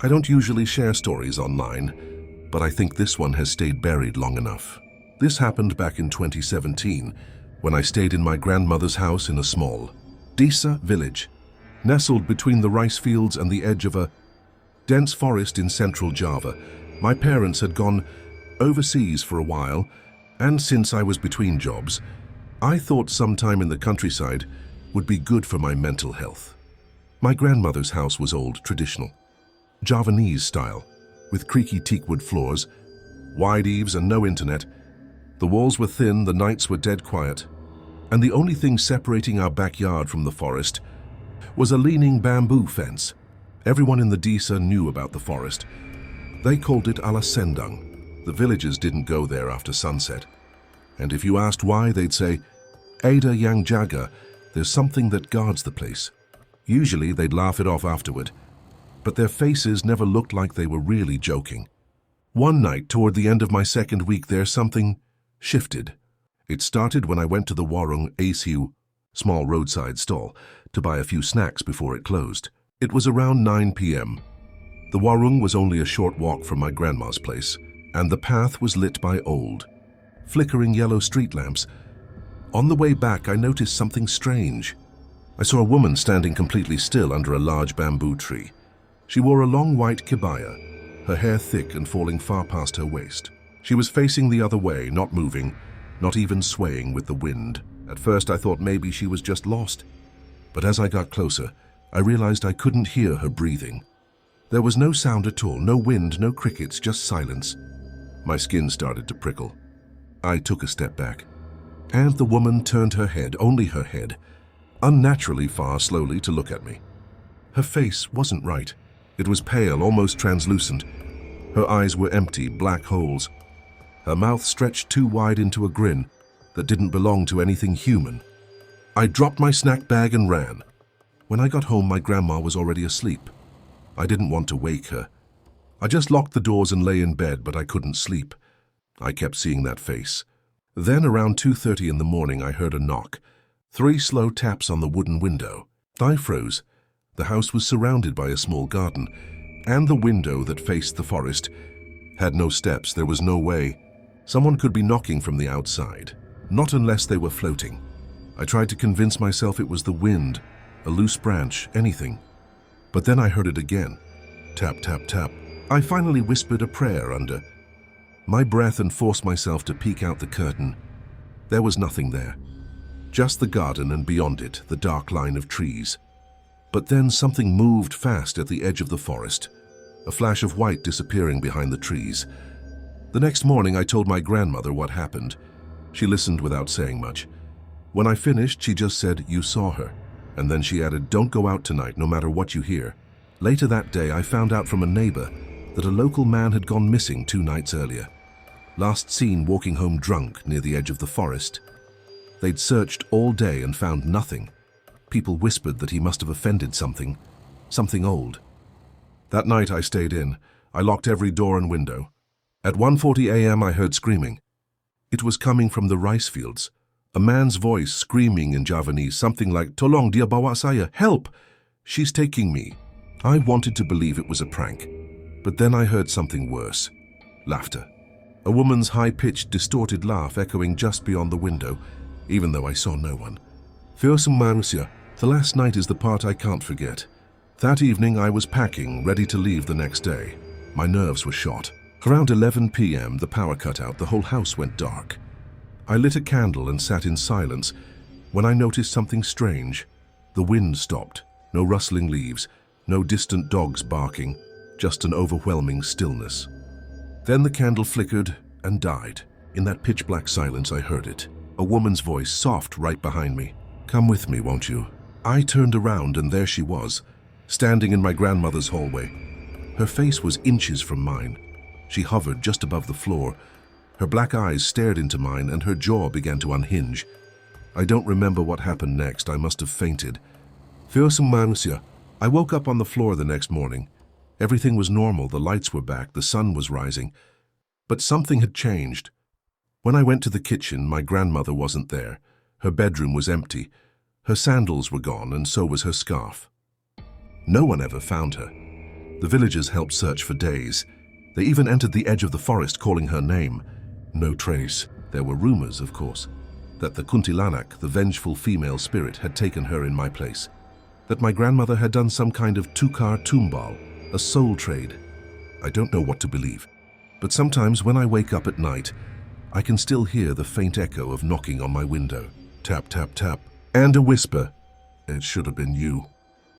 I don't usually share stories online, but I think this one has stayed buried long enough. This happened back in 2017, when I stayed in my grandmother's house in a small Desa village, nestled between the rice fields and the edge of a dense forest in central Java. My parents had gone overseas for a while, and since I was between jobs, I thought some time in the countryside would be good for my mental health. My grandmother's house was old, traditional, Javanese style, with creaky teakwood floors, wide eaves and no internet. The walls were thin, the nights were dead quiet, and the only thing separating our backyard from the forest was a leaning bamboo fence. Everyone in the Desa knew about the forest. They called it Ala Sendang. The villagers didn't go there after sunset. And if you asked why, they'd say, Ada yang jaga, there's something that guards the place. Usually they'd laugh it off afterward, but their faces never looked like they were really joking. One night, toward the end of my second week there, something shifted. It started when I went to the warung Asiu, small roadside stall, to buy a few snacks before it closed. It was around 9 p.m. The warung was only a short walk from my grandma's place, and the path was lit by old, flickering yellow street lamps. On the way back, I noticed something strange. I saw a woman standing completely still under a large bamboo tree. She wore a long white kebaya, her hair thick and falling far past her waist. She was facing the other way, not moving, not even swaying with the wind. At first I thought maybe she was just lost, but as I got closer, I realized I couldn't hear her breathing. There was no sound at all, no wind, no crickets, just silence. My skin started to prickle. I took a step back, and the woman turned her head, only her head, unnaturally far slowly to look at me. Her face wasn't right. It was pale, almost translucent. Her eyes were empty, black holes. Her mouth stretched too wide into a grin that didn't belong to anything human. I dropped my snack bag and ran. When I got home, my grandma was already asleep. I didn't want to wake her. I just locked the doors and lay in bed, but I couldn't sleep. I kept seeing that face. Then around 2:30 in the morning, I heard a knock. 3 slow taps on the wooden window. I froze. The house was surrounded by a small garden, and the window that faced the forest had no steps. There was no way someone could be knocking from the outside, not unless they were floating. I tried to convince myself it was the wind, a loose branch, anything. But then I heard it again. Tap, tap, tap. I finally whispered a prayer under my breath and forced myself to peek out the curtain. There was nothing there. Just the garden, and beyond it, the dark line of trees. But then something moved fast at the edge of the forest, a flash of white disappearing behind the trees. The next morning, I told my grandmother what happened. She listened without saying much. When I finished, she just said, "You saw her." And then she added, "Don't go out tonight, no matter what you hear." Later that day, I found out from a neighbor that a local man had gone missing 2 nights earlier. Last seen walking home drunk near the edge of the forest. They'd searched all day and found nothing. People whispered that he must have offended something old. That night I stayed in. I locked every door and window. At 1:40 a.m. I heard screaming. It was coming from the rice fields. A man's voice screaming in Javanese, something like, "Tolong dia bawa saya, help! She's taking me." I wanted to believe it was a prank, but then I heard something worse. Laughter. A woman's high-pitched, distorted laugh echoing just beyond the window, even though I saw no one. Fearsome manusia. The last night is the part I can't forget. That evening I was packing, ready to leave the next day. My nerves were shot. Around 11 p.m. the power cut out, the whole house went dark. I lit a candle and sat in silence when I noticed something strange. The wind stopped, no rustling leaves, no distant dogs barking, just an overwhelming stillness. Then the candle flickered and died. In that pitch-black silence I heard it, a woman's voice, soft, right behind me. "Come with me, won't you?" I turned around and there she was, standing in my grandmother's hallway. Her face was inches from mine. She hovered just above the floor. Her black eyes stared into mine and her jaw began to unhinge. I don't remember what happened next. I must have fainted. Fearsome manusia. I woke up on the floor the next morning. Everything was normal. The lights were back. The sun was rising. But something had changed. When I went to the kitchen, my grandmother wasn't there. Her bedroom was empty. Her sandals were gone, and so was her scarf. No one ever found her. The villagers helped search for days. They even entered the edge of the forest calling her name. No trace. There were rumors, of course, that the Kuntilanak, the vengeful female spirit, had taken her in my place. That my grandmother had done some kind of tukar tumbal, a soul trade. I don't know what to believe. But sometimes when I wake up at night, I can still hear the faint echo of knocking on my window. Tap, tap, tap. And a whisper. It should have been you.